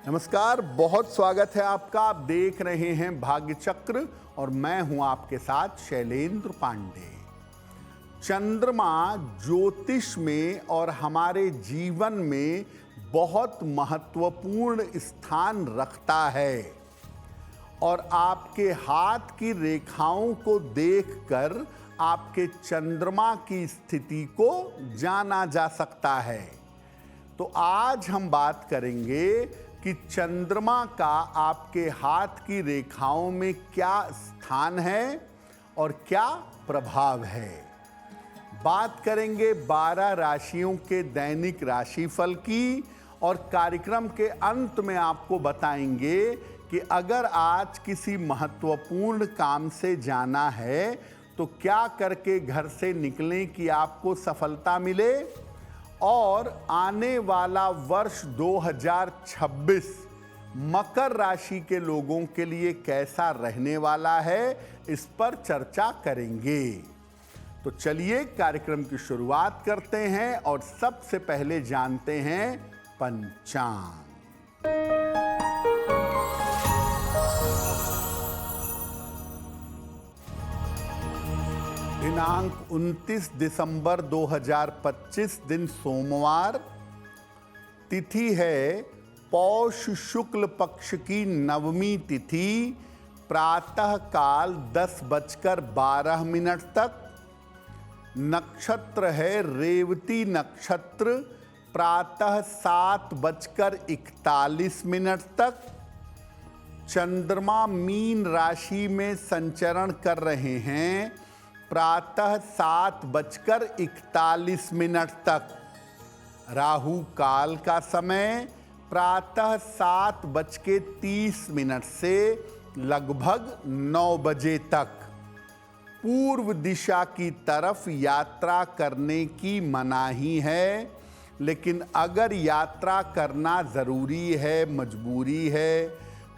नमस्कार, बहुत स्वागत है आपका। आप देख रहे हैं भाग्य चक्र और मैं हूं आपके साथ शैलेंद्र पांडे। चंद्रमा ज्योतिष में और हमारे जीवन में बहुत महत्वपूर्ण स्थान रखता है और आपके हाथ की रेखाओं को देखकर आपके चंद्रमा की स्थिति को जाना जा सकता है। तो आज हम बात करेंगे कि चंद्रमा का आपके हाथ की रेखाओं में क्या स्थान है और क्या प्रभाव है। बात करेंगे 12 राशियों के दैनिक राशिफल की और कार्यक्रम के अंत में आपको बताएंगे कि अगर आज किसी महत्वपूर्ण काम से जाना है तो क्या करके घर से निकलें कि आपको सफलता मिले, और आने वाला वर्ष 2026 मकर राशि के लोगों के लिए कैसा रहने वाला है, इस पर चर्चा करेंगे। तो चलिए कार्यक्रम की शुरुआत करते हैं और सबसे पहले जानते हैं पंचांग। दिनांक 29 दिसंबर 2025 दिन सोमवार, तिथि है पौष शुक्ल पक्ष की नवमी तिथि, प्रातः काल 10:12 तक। नक्षत्र है रेवती नक्षत्र, प्रातः 7:41 तक। चंद्रमा मीन राशि में संचरण कर रहे हैं, प्रातः 7:41 तक। राहु काल का समय प्रातः 7:30 से लगभग 9 बजे तक। पूर्व दिशा की तरफ यात्रा करने की मनाही है, लेकिन अगर यात्रा करना ज़रूरी है, मजबूरी है,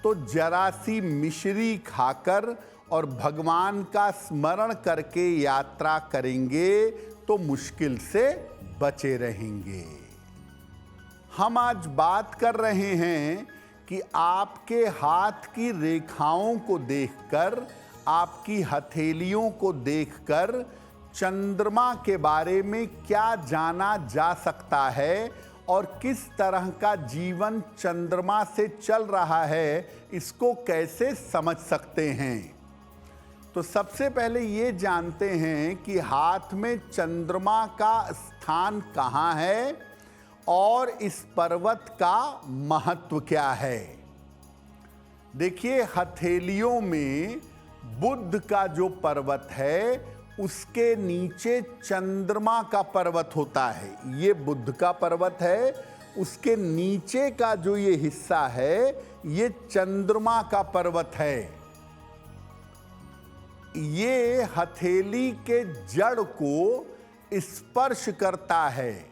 तो जरा सी मिश्री खाकर और भगवान का स्मरण करके यात्रा करेंगे तो मुश्किल से बचे रहेंगे। हम आज बात कर रहे हैं कि आपके हाथ की रेखाओं को देखकर, आपकी हथेलियों को देखकर चंद्रमा के बारे में क्या जाना जा सकता है और किस तरह का जीवन चंद्रमा से चल रहा है, इसको कैसे समझ सकते हैं। तो सबसे पहले ये जानते हैं कि हाथ में चंद्रमा का स्थान कहाँ है और इस पर्वत का महत्व क्या है। देखिए, हथेलियों में बुध का जो पर्वत है उसके नीचे चंद्रमा का पर्वत होता है। ये बुध का पर्वत है, उसके नीचे का जो ये हिस्सा है ये चंद्रमा का पर्वत है। ये हथेली के जड़ को स्पर्श करता है।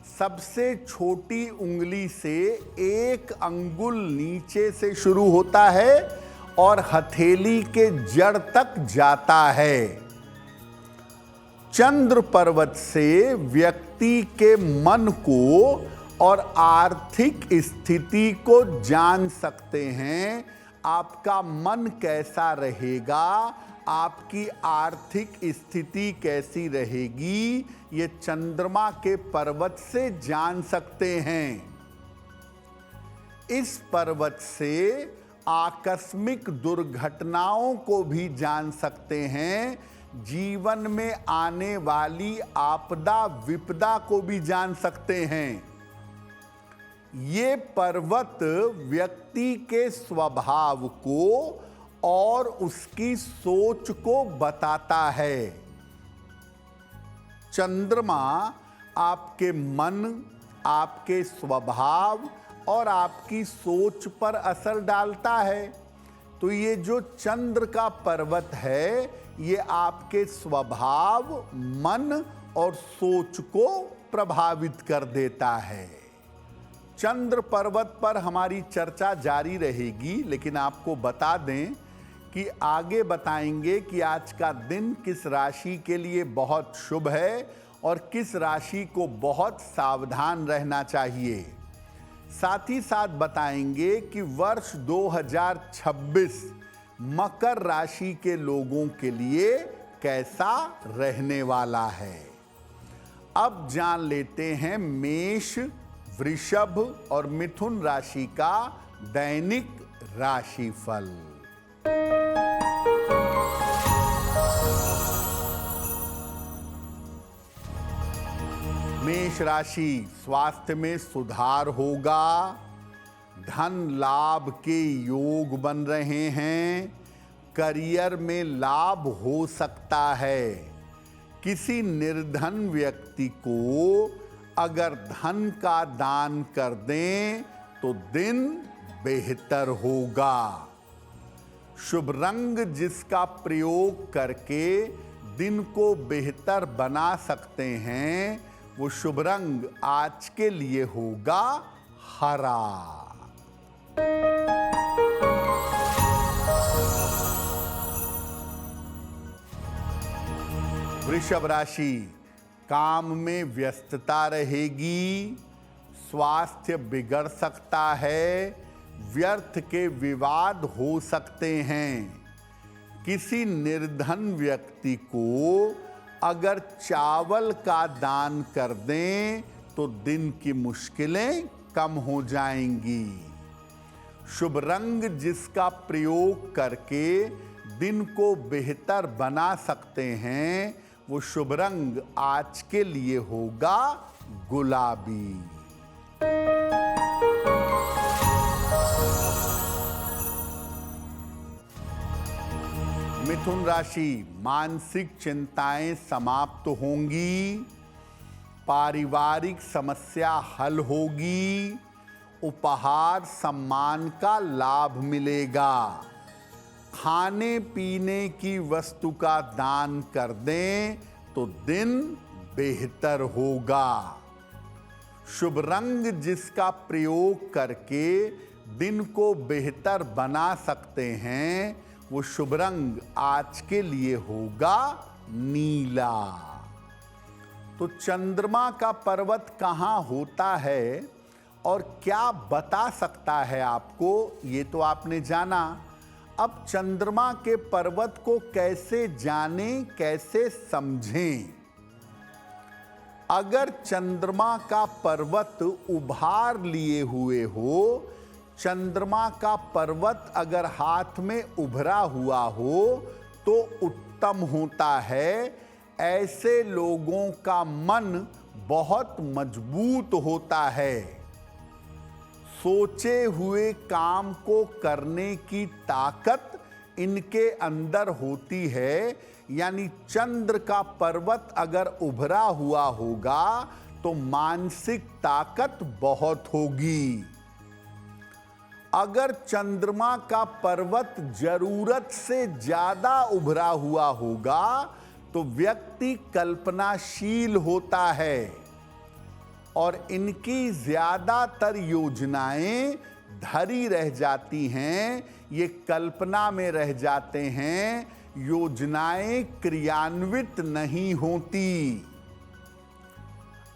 सबसे छोटी उंगली से 1 अंगुल नीचे से शुरू होता है और हथेली के जड़ तक जाता है। चंद्र पर्वत से व्यक्ति के मन को और आर्थिक स्थिति को जान सकते हैं। आपका मन कैसा रहेगा, आपकी आर्थिक स्थिति कैसी रहेगी, ये चंद्रमा के पर्वत से जान सकते हैं। इस पर्वत से आकस्मिक दुर्घटनाओं को भी जान सकते हैं। जीवन में आने वाली आपदा विपदा को भी जान सकते हैं। ये पर्वत व्यक्ति के स्वभाव को और उसकी सोच को बताता है। चंद्रमा आपके मन, आपके स्वभाव और आपकी सोच पर असर डालता है। तो ये जो चंद्र का पर्वत है ये आपके स्वभाव, मन और सोच को प्रभावित कर देता है। चंद्र पर्वत पर हमारी चर्चा जारी रहेगी, लेकिन आपको बता दें कि आगे बताएंगे कि आज का दिन किस राशि के लिए बहुत शुभ है और किस राशि को बहुत सावधान रहना चाहिए। साथ ही साथ बताएंगे कि वर्ष 2026 मकर राशि के लोगों के लिए कैसा रहने वाला है। अब जान लेते हैं मेष, वृषभ और मिथुन राशि का दैनिक राशिफल। मेष राशि, स्वास्थ्य में सुधार होगा, धन लाभ के योग बन रहे हैं, करियर में लाभ हो सकता है। किसी निर्धन व्यक्ति को अगर धन का दान कर दें तो दिन बेहतर होगा। शुभ रंग जिसका प्रयोग करके दिन को बेहतर बना सकते हैं, वो शुभ रंग आज के लिए होगा हरा। वृषभ राशि, काम में व्यस्तता रहेगी, स्वास्थ्य बिगड़ सकता है, व्यर्थ के विवाद हो सकते हैं। किसी निर्धन व्यक्ति को अगर चावल का दान कर दें तो दिन की मुश्किलें कम हो जाएंगी। शुभ रंग जिसका प्रयोग करके दिन को बेहतर बना सकते हैं, वो शुभ रंग आज के लिए होगा गुलाबी। मिथुन राशि, मानसिक चिंताएं समाप्त होंगी, पारिवारिक समस्या हल होगी, उपहार सम्मान का लाभ मिलेगा। खाने पीने की वस्तु का दान कर दें तो दिन बेहतर होगा। शुभ रंग जिसका प्रयोग करके दिन को बेहतर बना सकते हैं, वो शुभ रंग आज के लिए होगा नीला। तो चंद्रमा का पर्वत कहाँ होता है और क्या बता सकता है आपको, ये तो आपने जाना। अब चंद्रमा के पर्वत को कैसे जानें, कैसे समझें। अगर चंद्रमा का पर्वत उभार लिए हुए हो, चंद्रमा का पर्वत अगर हाथ में उभरा हुआ हो तो उत्तम होता है। ऐसे लोगों का मन बहुत मजबूत होता है। सोचे हुए काम को करने की ताकत इनके अंदर होती है। यानी चंद्र का पर्वत अगर उभरा हुआ होगा तो मानसिक ताकत बहुत होगी। अगर चंद्रमा का पर्वत जरूरत से ज्यादा उभरा हुआ होगा तो व्यक्ति कल्पनाशील होता है और इनकी ज्यादातर योजनाएं धरी रह जाती हैं, ये कल्पना में रह जाते हैं, योजनाएं क्रियान्वित नहीं होती।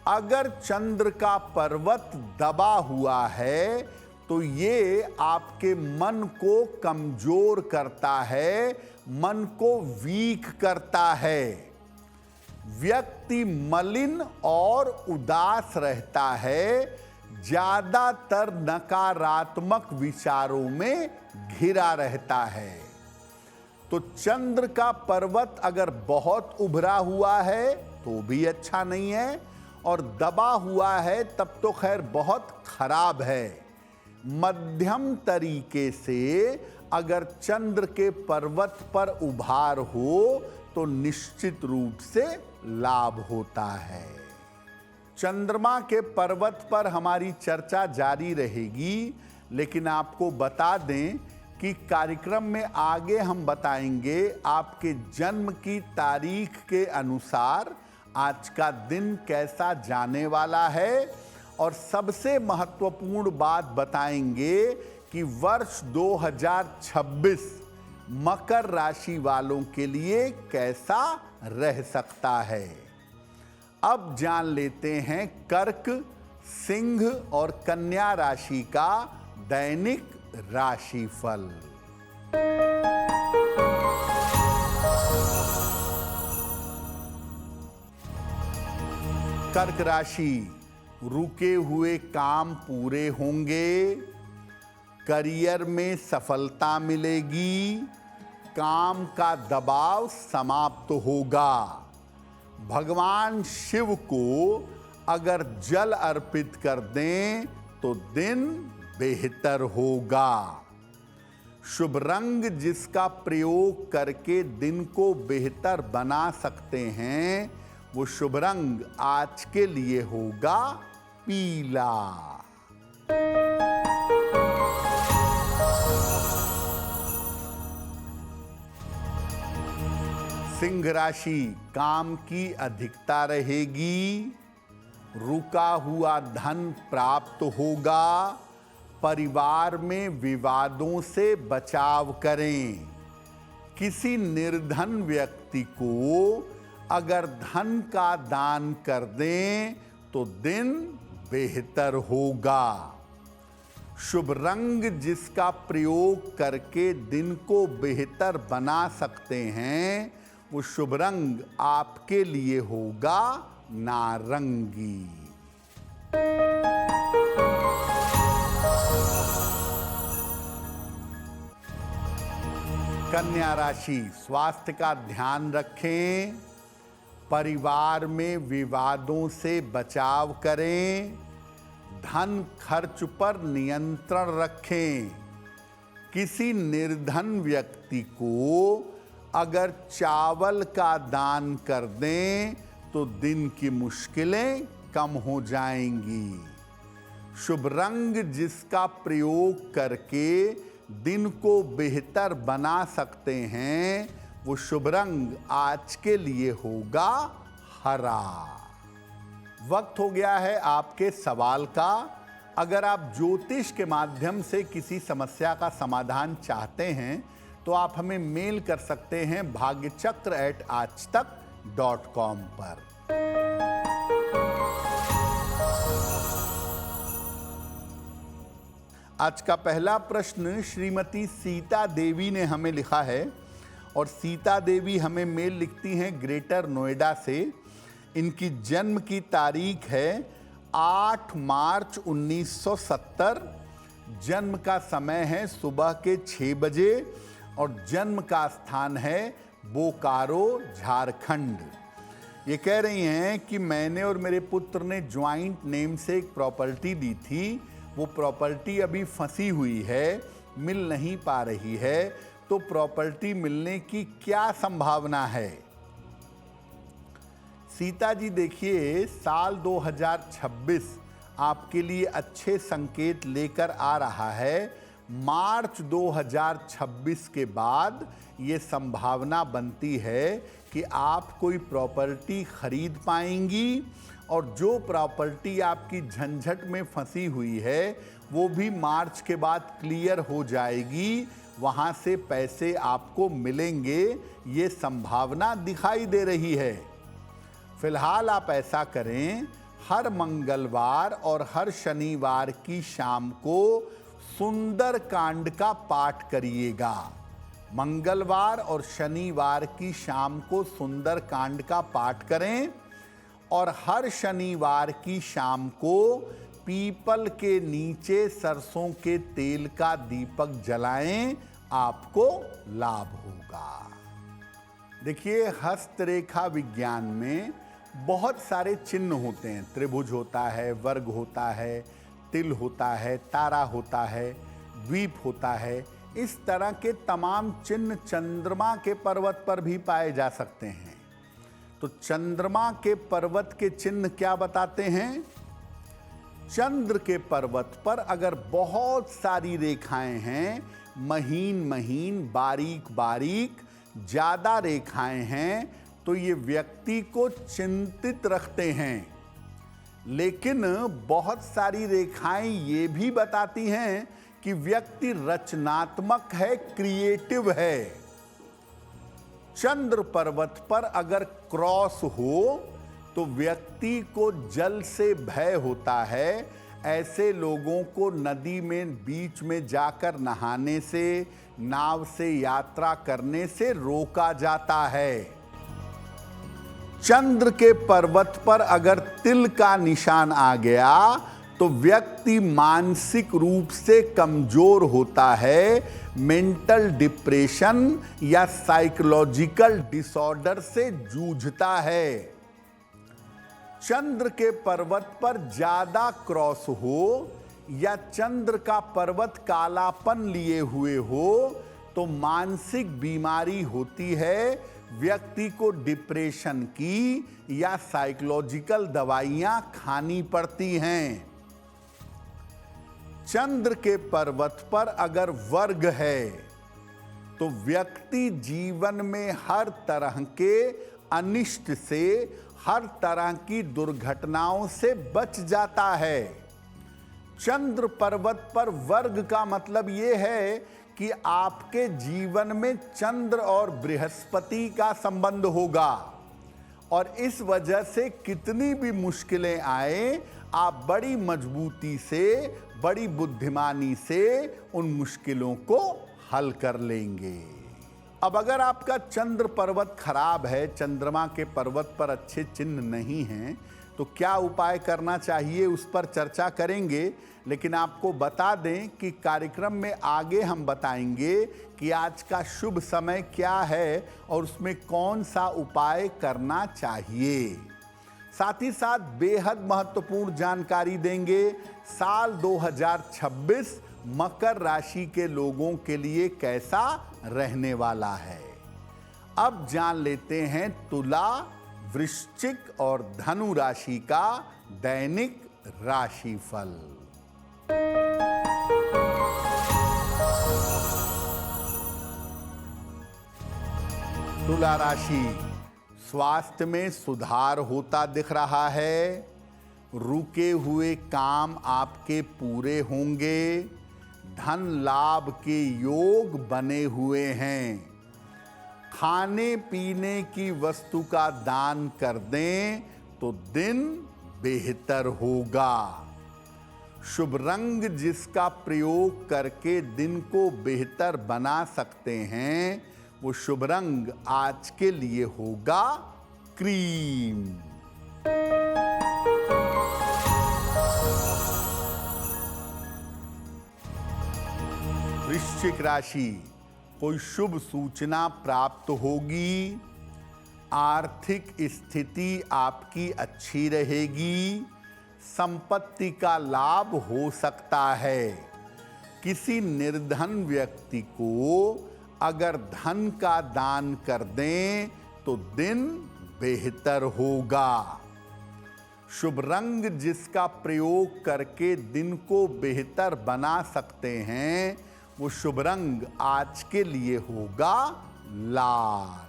अगर चंद्र का पर्वत दबा हुआ है तो ये आपके मन को कमजोर करता है, मन को वीक करता है। व्यक्ति मलिन और उदास रहता है, ज्यादातर नकारात्मक विचारों में घिरा रहता है। तो चंद्र का पर्वत अगर बहुत उभरा हुआ है तो भी अच्छा नहीं है, और दबा हुआ है तब तो खैर बहुत खराब है। मध्यम तरीके से अगर चंद्र के पर्वत पर उभार हो तो निश्चित रूप से लाभ होता है। चंद्रमा के पर्वत पर हमारी चर्चा जारी रहेगी, लेकिन आपको बता दें कि कार्यक्रम में आगे हम बताएंगे आपके जन्म की तारीख के अनुसार आज का दिन कैसा जाने वाला है, और सबसे महत्वपूर्ण बात बताएंगे कि वर्ष 2026 मकर राशि वालों के लिए कैसा रह सकता है। अब जान लेते हैं कर्क, सिंह और कन्या राशि का दैनिक राशिफल। कर्क राशि, रुके हुए काम पूरे होंगे, करियर में सफलता मिलेगी, काम का दबाव समाप्त होगा। भगवान शिव को अगर जल अर्पित कर दें तो दिन बेहतर होगा। शुभ रंग जिसका प्रयोग करके दिन को बेहतर बना सकते हैं, वो शुभ रंग आज के लिए होगा पीला। सिंह राशि, काम की अधिकता रहेगी, रुका हुआ धन प्राप्त होगा, परिवार में विवादों से बचाव करें। किसी निर्धन व्यक्ति को अगर धन का दान कर दें तो दिन बेहतर होगा। शुभ रंग जिसका प्रयोग करके दिन को बेहतर बना सकते हैं, वो शुभ रंग आपके लिए होगा नारंगी। कन्या राशि, स्वास्थ्य का ध्यान रखें, परिवार में विवादों से बचाव करें, धन खर्च पर नियंत्रण रखें। किसी निर्धन व्यक्ति को अगर चावल का दान कर दें तो दिन की मुश्किलें कम हो जाएंगी। शुभ रंग जिसका प्रयोग करके दिन को बेहतर बना सकते हैं, वो शुभ रंग आज के लिए होगा हरा। वक्त हो गया है आपके सवाल का। अगर आप ज्योतिष के माध्यम से किसी समस्या का समाधान चाहते हैं तो आप हमें मेल कर सकते हैं bhagyachakra@aajtak.com पर। आज का पहला प्रश्न श्रीमती सीता देवी ने हमें लिखा है और सीता देवी हमें मेल लिखती हैं ग्रेटर नोएडा से। इनकी जन्म की तारीख है 8 मार्च 1970। जन्म का समय है सुबह के 6 बजे और जन्म का स्थान है बोकारो, झारखंड। ये कह रही हैं कि मैंने और मेरे पुत्र ने ज्वाइंट नेम से एक प्रॉपर्टी ली थी, वो प्रॉपर्टी अभी फंसी हुई है, मिल नहीं पा रही है, तो प्रॉपर्टी मिलने की क्या संभावना है? सीता जी देखिए, साल 2026 आपके लिए अच्छे संकेत लेकर आ रहा है। मार्च 2026 के बाद ये संभावना बनती है कि आप कोई प्रॉपर्टी खरीद पाएंगी और जो प्रॉपर्टी आपकी झंझट में फंसी हुई है वो भी मार्च के बाद क्लियर हो जाएगी, वहाँ से पैसे आपको मिलेंगे, ये संभावना दिखाई दे रही है। फिलहाल आप ऐसा करें, हर मंगलवार और हर शनिवार की शाम को सुंदर कांड का पाठ करिएगा। मंगलवार और शनिवार की शाम को सुंदर कांड का पाठ करें और हर शनिवार की शाम को पीपल के नीचे सरसों के तेल का दीपक जलाएं, आपको लाभ होगा। देखिए, हस्तरेखा विज्ञान में बहुत सारे चिन्ह होते हैं। त्रिभुज होता है, वर्ग होता है, तिल होता है, तारा होता है, द्वीप होता है। इस तरह के तमाम चिन्ह चंद्रमा के पर्वत पर भी पाए जा सकते हैं। तो चंद्रमा के पर्वत के चिन्ह क्या बताते हैं? चंद्र के पर्वत पर अगर बहुत सारी रेखाएं हैं, महीन महीन, बारीक बारीक, ज्यादा रेखाएं हैं, तो ये व्यक्ति को चिंतित रखते हैं। लेकिन बहुत सारी रेखाएं ये भी बताती हैं कि व्यक्ति रचनात्मक है, क्रिएटिव है। चंद्र पर्वत पर अगर क्रॉस हो तो व्यक्ति को जल से भय होता है। ऐसे लोगों को नदी में बीच में जाकर नहाने से, नाव से यात्रा करने से रोका जाता है। चंद्र के पर्वत पर अगर तिल का निशान आ गया तो व्यक्ति मानसिक रूप से कमजोर होता है, मेंटल डिप्रेशन या साइकोलॉजिकल डिसऑर्डर से जूझता है। चंद्र के पर्वत पर ज्यादा क्रॉस हो या चंद्र का पर्वत कालापन लिए हुए हो तो मानसिक बीमारी होती है, व्यक्ति को डिप्रेशन की या साइकोलॉजिकल दवाइयां खानी पड़ती हैं। चंद्र के पर्वत पर अगर वर्ग है तो व्यक्ति जीवन में हर तरह के अनिष्ट से, हर तरह की दुर्घटनाओं से बच जाता है। चंद्र पर्वत पर वर्ग का मतलब यह है कि आपके जीवन में चंद्र और बृहस्पति का संबंध होगा और इस वजह से कितनी भी मुश्किलें आए, आप बड़ी मजबूती से, बड़ी बुद्धिमानी से उन मुश्किलों को हल कर लेंगे। अब अगर आपका चंद्र पर्वत खराब है, चंद्रमा के पर्वत पर अच्छे चिन्ह नहीं हैं, तो क्या उपाय करना चाहिए उस पर चर्चा करेंगे। लेकिन आपको बता दें कि कार्यक्रम में आगे हम बताएंगे कि आज का शुभ समय क्या है और उसमें कौन सा उपाय करना चाहिए। साथ ही साथ बेहद महत्वपूर्ण जानकारी देंगे, साल 2026 मकर राशि के लोगों के लिए कैसा रहने वाला है। अब जान लेते हैं तुला, वृश्चिक और धनु राशि का दैनिक राशिफल। तुला राशि, स्वास्थ्य में सुधार होता दिख रहा है। रुके हुए काम आपके पूरे होंगे। धन लाभ के योग बने हुए हैं। खाने पीने की वस्तु का दान कर दें तो दिन बेहतर होगा। शुभ रंग जिसका प्रयोग करके दिन को बेहतर बना सकते हैं, वो शुभ रंग आज के लिए होगा क्रीम। वृश्चिक राशि, कोई शुभ सूचना प्राप्त होगी। आर्थिक स्थिति आपकी अच्छी रहेगी। संपत्ति का लाभ हो सकता है। किसी निर्धन व्यक्ति को अगर धन का दान कर दें तो दिन बेहतर होगा। शुभ रंग जिसका प्रयोग करके दिन को बेहतर बना सकते हैं, वो शुभ रंग आज के लिए होगा लाल।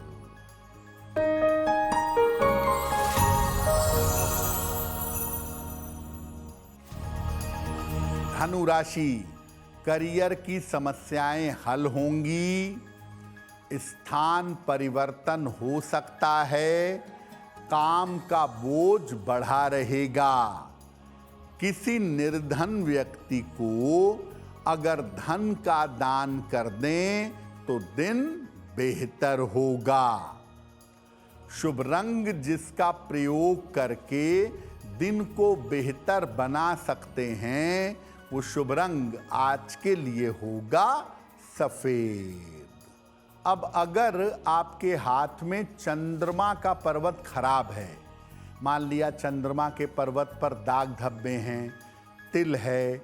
धनु राशि, करियर की समस्याएं हल होंगी। स्थान परिवर्तन हो सकता है। काम का बोझ बढ़ा रहेगा। किसी निर्धन व्यक्ति को अगर धन का दान कर दें तो दिन बेहतर होगा। शुभ रंग जिसका प्रयोग करके दिन को बेहतर बना सकते हैं, वो शुभ रंग आज के लिए होगा सफेद। अब अगर आपके हाथ में चंद्रमा का पर्वत खराब है, मान लिया चंद्रमा के पर्वत पर दाग धब्बे हैं, तिल है,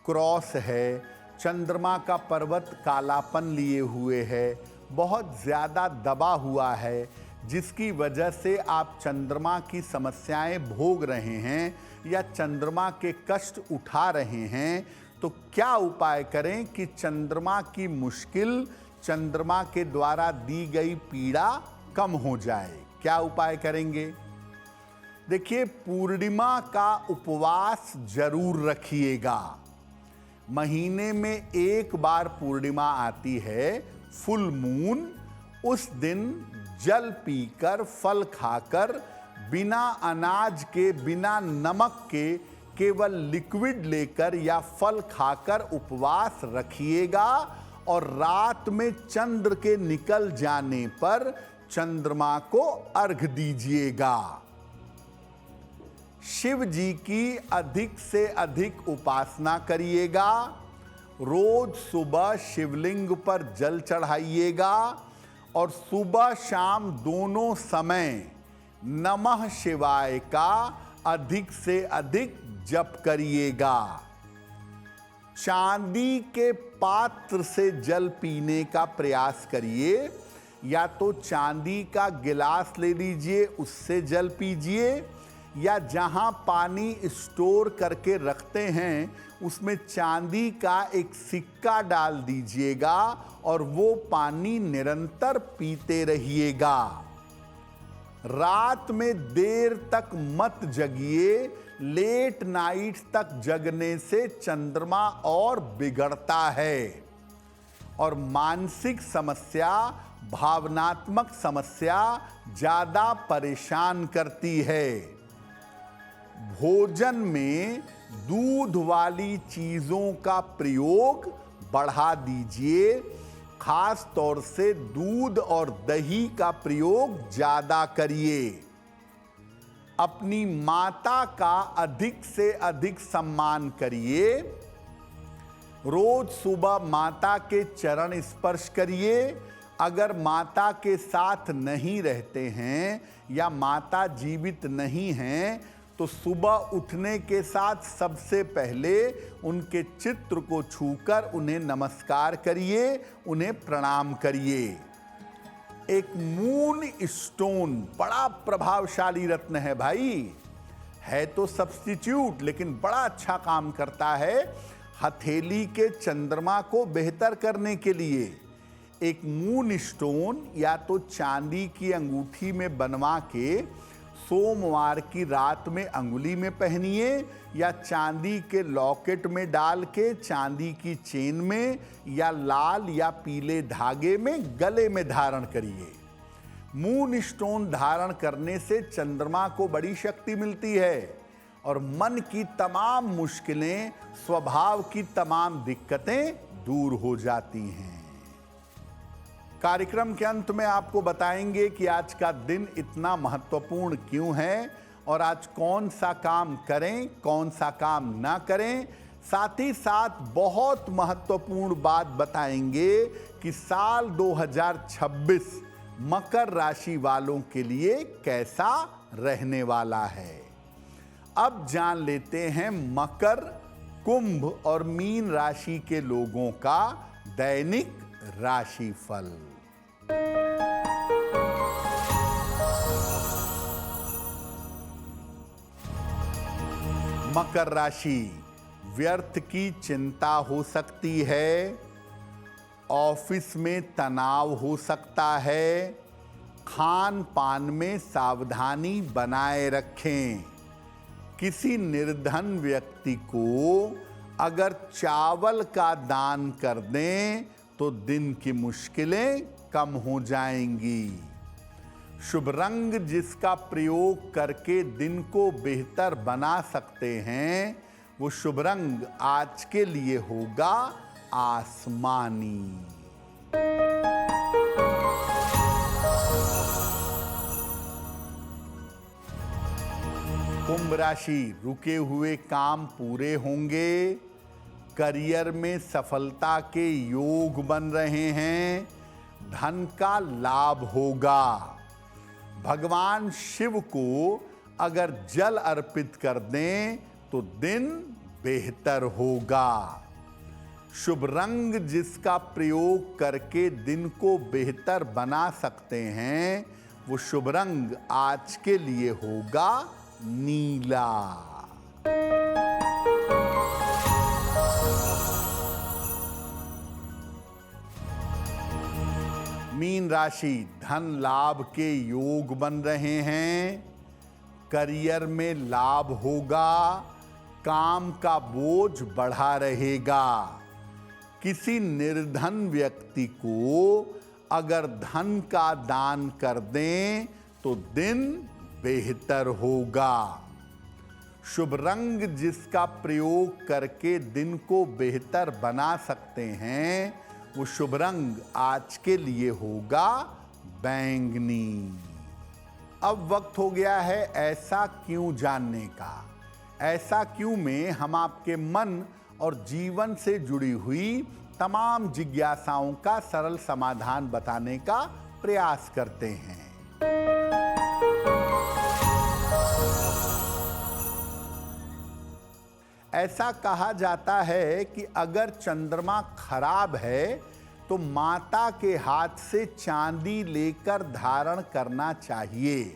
क्रॉस है, चंद्रमा का पर्वत कालापन लिए हुए है, बहुत ज़्यादा दबा हुआ है, जिसकी वजह से आप चंद्रमा की समस्याएं भोग रहे हैं या चंद्रमा के कष्ट उठा रहे हैं, तो क्या उपाय करें कि चंद्रमा की मुश्किल, चंद्रमा के द्वारा दी गई पीड़ा कम हो जाए। क्या उपाय करेंगे? देखिए, पूर्णिमा का उपवास जरूर रखिएगा। महीने में एक बार पूर्णिमा आती है, फुल मून। उस दिन जल पीकर, फल खाकर, बिना अनाज के, बिना नमक के, केवल लिक्विड लेकर या फल खाकर उपवास रखिएगा और रात में चंद्र के निकल जाने पर चंद्रमा को अर्घ दीजिएगा। शिव जी की अधिक से अधिक उपासना करिएगा। रोज सुबह शिवलिंग पर जल चढ़ाइएगा और सुबह शाम दोनों समय नमः शिवाय का अधिक से अधिक जप करिएगा। चांदी के पात्र से जल पीने का प्रयास करिए, या तो चांदी का गिलास ले लीजिए, उससे जल पीजिए, या जहां पानी स्टोर करके रखते हैं उसमें चांदी का एक सिक्का डाल दीजिएगा और वो पानी निरंतर पीते रहिएगा। रात में देर तक मत जगिए, लेट नाइट तक जगने से चंद्रमा और बिगड़ता है और मानसिक समस्या, भावनात्मक समस्या ज्यादा परेशान करती है। भोजन में दूध वाली चीजों का प्रयोग बढ़ा दीजिए, खास तौर से दूध और दही का प्रयोग ज्यादा करिए। अपनी माता का अधिक से अधिक सम्मान करिए। रोज सुबह माता के चरण स्पर्श करिए। अगर माता के साथ नहीं रहते हैं या माता जीवित नहीं हैं तो सुबह उठने के साथ सबसे पहले उनके चित्र को छूकर उन्हें नमस्कार करिए, उन्हें प्रणाम करिए। एक मून स्टोन बड़ा प्रभावशाली रत्न है भाई, है तो सब्स्टिट्यूट लेकिन बड़ा अच्छा काम करता है हथेली के चंद्रमा को बेहतर करने के लिए। एक मून स्टोन या तो चांदी की अंगूठी में बनवा के सोमवार की रात में अंगुली में पहनिए, या चांदी के लॉकेट में डाल के चांदी की चेन में या लाल या पीले धागे में गले में धारण करिए। मून स्टोन धारण करने से चंद्रमा को बड़ी शक्ति मिलती है और मन की तमाम मुश्किलें, स्वभाव की तमाम दिक्कतें दूर हो जाती हैं। कार्यक्रम के अंत में आपको बताएंगे कि आज का दिन इतना महत्वपूर्ण क्यों है और आज कौन सा काम करें, कौन सा काम ना करें। साथ ही साथ बहुत महत्वपूर्ण बात बताएंगे कि साल 2026 मकर राशि वालों के लिए कैसा रहने वाला है। अब जान लेते हैं मकर, कुंभ और मीन राशि के लोगों का दैनिक राशिफल। मकर राशि, व्यर्थ की चिंता हो सकती है, ऑफिस में तनाव हो सकता है, खान पान में सावधानी बनाए रखें। किसी निर्धन व्यक्ति को अगर चावल का दान कर दें तो दिन की मुश्किलें कम हो जाएंगी। शुभ रंग जिसका प्रयोग करके दिन को बेहतर बना सकते हैं वो शुभ रंग आज के लिए होगा आसमानी। कुंभ राशि, रुके हुए काम पूरे होंगे, करियर में सफलता के योग बन रहे हैं, धन का लाभ होगा। भगवान शिव को अगर जल अर्पित कर दें तो दिन बेहतर होगा। शुभ रंग जिसका प्रयोग करके दिन को बेहतर बना सकते हैं वो शुभ रंग आज के लिए होगा नीला। मीन राशि, धन लाभ के योग बन रहे हैं, करियर में लाभ होगा, काम का बोझ बढ़ा रहेगा। किसी निर्धन व्यक्ति को अगर धन का दान कर दें तो दिन बेहतर होगा। शुभ रंग जिसका प्रयोग करके दिन को बेहतर बना सकते हैं, वो शुभ रंग आज के लिए होगा बैंगनी। अब वक्त हो गया है ऐसा क्यों जानने का। ऐसा क्यों में हम आपके मन और जीवन से जुड़ी हुई तमाम जिज्ञासाओं का सरल समाधान बताने का प्रयास करते हैं। ऐसा कहा जाता है कि अगर चंद्रमा खराब है तो माता के हाथ से चांदी लेकर धारण करना चाहिए।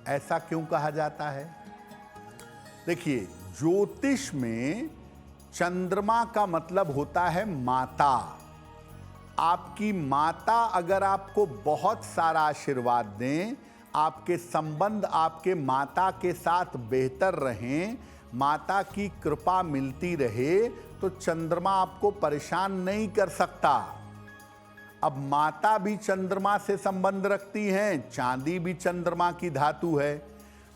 ऐसा क्यों कहा जाता है? देखिए, ज्योतिष में चंद्रमा का मतलब होता है माता। आपकी माता अगर आपको बहुत सारा आशीर्वाद दें, आपके संबंध आपके माता के साथ बेहतर रहें, माता की कृपा मिलती रहे, तो चंद्रमा आपको परेशान नहीं कर सकता। अब माता भी चंद्रमा से संबंध रखती हैं, चांदी भी चंद्रमा की धातु है।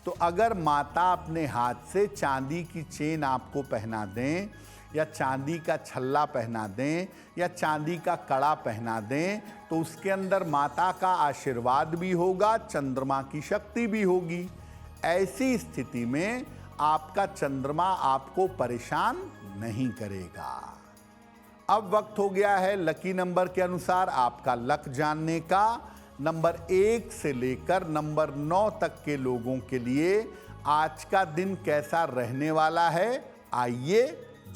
तो अगर माता अपने हाथ से चांदी की चेन आपको पहना दें, या चांदी का छल्ला पहना दें, या चांदी का कड़ा पहना दें, तो उसके अंदर माता का आशीर्वाद भी होगा, चंद्रमा की शक्ति भी होगी। ऐसी स्थिति में आपका चंद्रमा आपको परेशान नहीं करेगा। अब वक्त हो गया है लकी नंबर के अनुसार आपका लक जानने का। नंबर 1 से लेकर नंबर 9 तक के लोगों के लिए आज का दिन कैसा रहने वाला है, आइए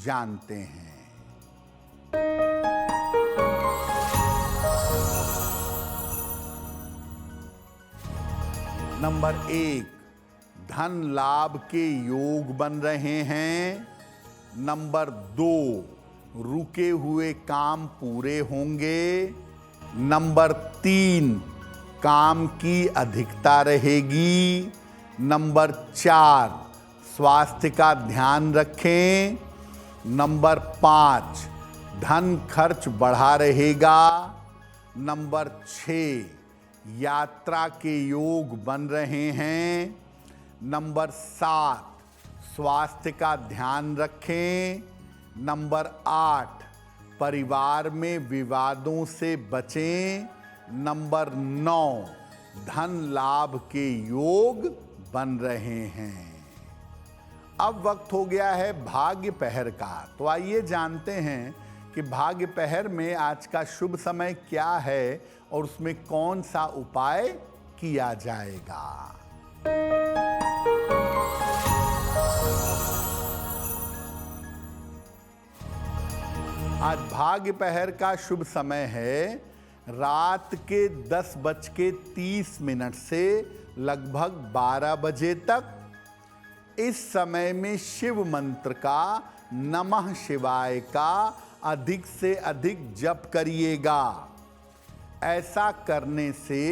जानते हैं। नंबर 1, धन लाभ के योग बन रहे हैं। नंबर 2, रुके हुए काम पूरे होंगे। नंबर 3, काम की अधिकता रहेगी। नंबर 4, स्वास्थ्य का ध्यान रखें। नंबर 5, धन खर्च बढ़ा रहेगा। नंबर 6, यात्रा के योग बन रहे हैं। नंबर 7, स्वास्थ्य का ध्यान रखें। नंबर 8, परिवार में विवादों से बचें। नंबर 9, धन लाभ के योग बन रहे हैं। अब वक्त हो गया है भाग्य पहर का। तो आइए जानते हैं कि भाग्य पहर में आज का शुभ समय क्या है और उसमें कौन सा उपाय किया जाएगा। आज भाग्य पहर का शुभ समय है रात के 10:30 से लगभग 12 बजे तक। इस समय में शिव मंत्र का, नमः शिवाय का अधिक से अधिक जप करिएगा। ऐसा करने से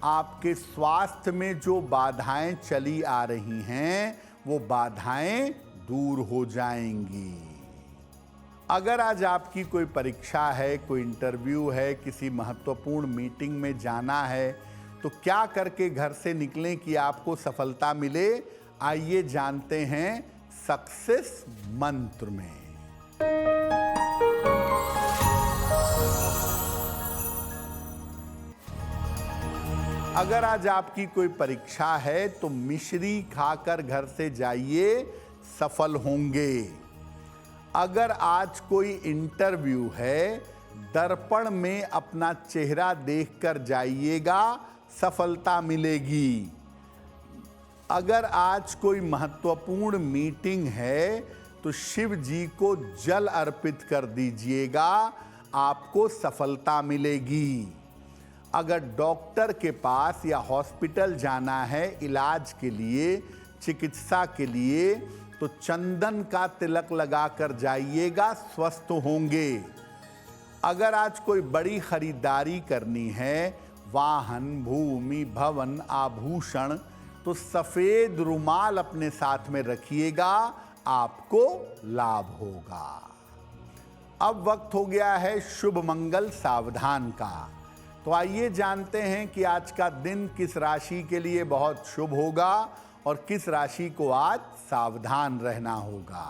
आपके स्वास्थ्य में जो बाधाएं चली आ रही हैं, वो बाधाएं दूर हो जाएंगी। अगर आज आपकी कोई परीक्षा है, कोई इंटरव्यू है, किसी महत्वपूर्ण मीटिंग में जाना है, तो क्या करके घर से निकलें कि आपको सफलता मिले, आइए जानते हैं सक्सेस मंत्र में। अगर आज आपकी कोई परीक्षा है तो मिश्री खाकर घर से जाइए, सफल होंगे। अगर आज कोई इंटरव्यू है, दर्पण में अपना चेहरा देखकर जाइएगा, सफलता मिलेगी। अगर आज कोई महत्वपूर्ण मीटिंग है तो शिव जी को जल अर्पित कर दीजिएगा, आपको सफलता मिलेगी। अगर डॉक्टर के पास या हॉस्पिटल जाना है इलाज के लिए, चिकित्सा के लिए, तो चंदन का तिलक लगाकर जाइएगा, स्वस्थ होंगे। अगर आज कोई बड़ी खरीदारी करनी है, वाहन, भूमि, भवन, आभूषण, तो सफेद रुमाल अपने साथ में रखिएगा, आपको लाभ होगा। अब वक्त हो गया है शुभ मंगल सावधान का। तो आइए जानते हैं कि आज का दिन किस राशि के लिए बहुत शुभ होगा और किस राशि को आज सावधान रहना होगा।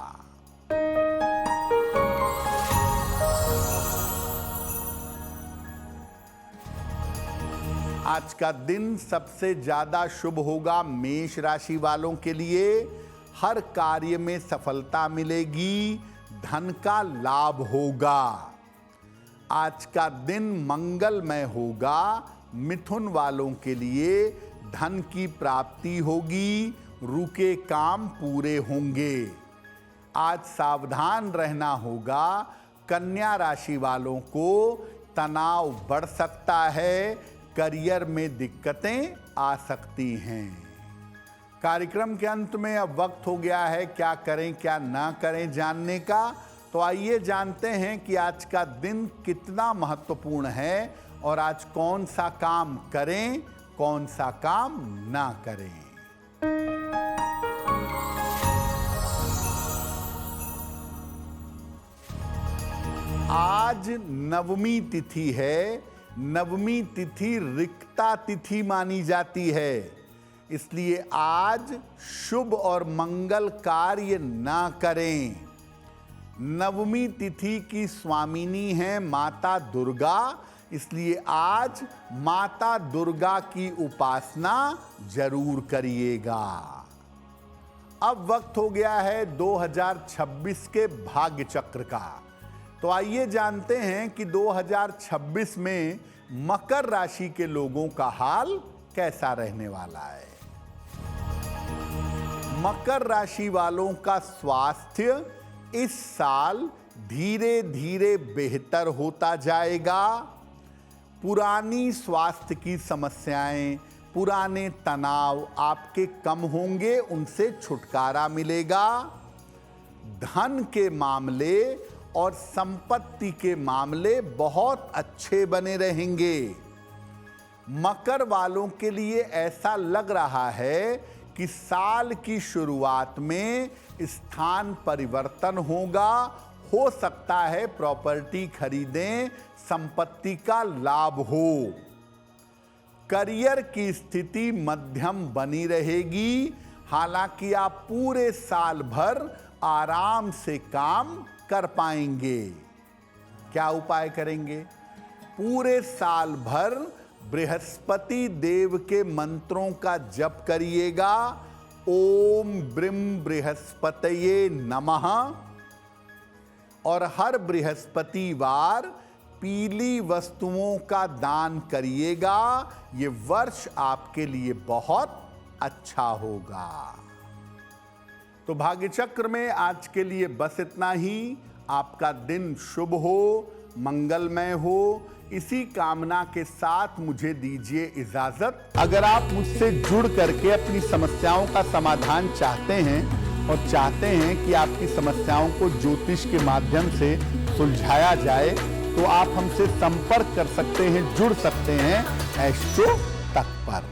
आज का दिन सबसे ज्यादा शुभ होगा मेष राशि वालों के लिए। हर कार्य में सफलता मिलेगी, धन का लाभ होगा। आज का दिन मंगलमय होगा। मिथुन वालों के लिए धन की प्राप्ति होगी, रुके काम पूरे होंगे। आज सावधान रहना होगा। कन्या राशि वालों को तनाव बढ़ सकता है, करियर में दिक्कतें आ सकती हैं। कार्यक्रम के अंत में अब वक्त हो गया है क्या करें क्या ना करें जानने का। तो आइए जानते हैं कि आज का दिन कितना महत्वपूर्ण है और आज कौन सा काम करें, कौन सा काम ना करें। आज नवमी तिथि है। नवमी तिथि रिक्ता तिथि मानी जाती है, इसलिए आज शुभ और मंगल कार्य ना करें। नवमी तिथि की स्वामिनी है माता दुर्गा, इसलिए आज माता दुर्गा की उपासना जरूर करिएगा। अब वक्त हो गया है 2026 के भाग्य चक्र का। तो आइए जानते हैं कि 2026 में मकर राशि के लोगों का हाल कैसा रहने वाला है। मकर राशि वालों का स्वास्थ्य इस साल धीरे धीरे बेहतर होता जाएगा। पुरानी स्वास्थ्य की समस्याएं, पुराने तनाव आपके कम होंगे, उनसे छुटकारा मिलेगा। धन के मामले और संपत्ति के मामले बहुत अच्छे बने रहेंगे। मकर वालों के लिए ऐसा लग रहा है कि साल की शुरुआत में स्थान परिवर्तन होगा। हो सकता है प्रॉपर्टी खरीदें, संपत्ति का लाभ हो। करियर की स्थिति मध्यम बनी रहेगी। हालांकि आप पूरे साल भर आराम से काम कर पाएंगे। क्या उपाय करेंगे? पूरे साल भर बृहस्पति देव के मंत्रों का जप करिएगा। ओम ब्रीम बृहस्पतये नमः। और हर बृहस्पतिवार पीली वस्तुओं का दान करिएगा। ये वर्ष आपके लिए बहुत अच्छा होगा। तो भाग्य चक्र में आज के लिए बस इतना ही। आपका दिन शुभ हो, मंगलमय हो, इसी कामना के साथ मुझे दीजिए इजाजत। अगर आप मुझसे जुड़ करके अपनी समस्याओं का समाधान चाहते हैं और चाहते हैं कि आपकी समस्याओं को ज्योतिष के माध्यम से सुलझाया जाए, तो आप हमसे संपर्क कर सकते हैं, जुड़ सकते हैं एस्ट्रो तक पर।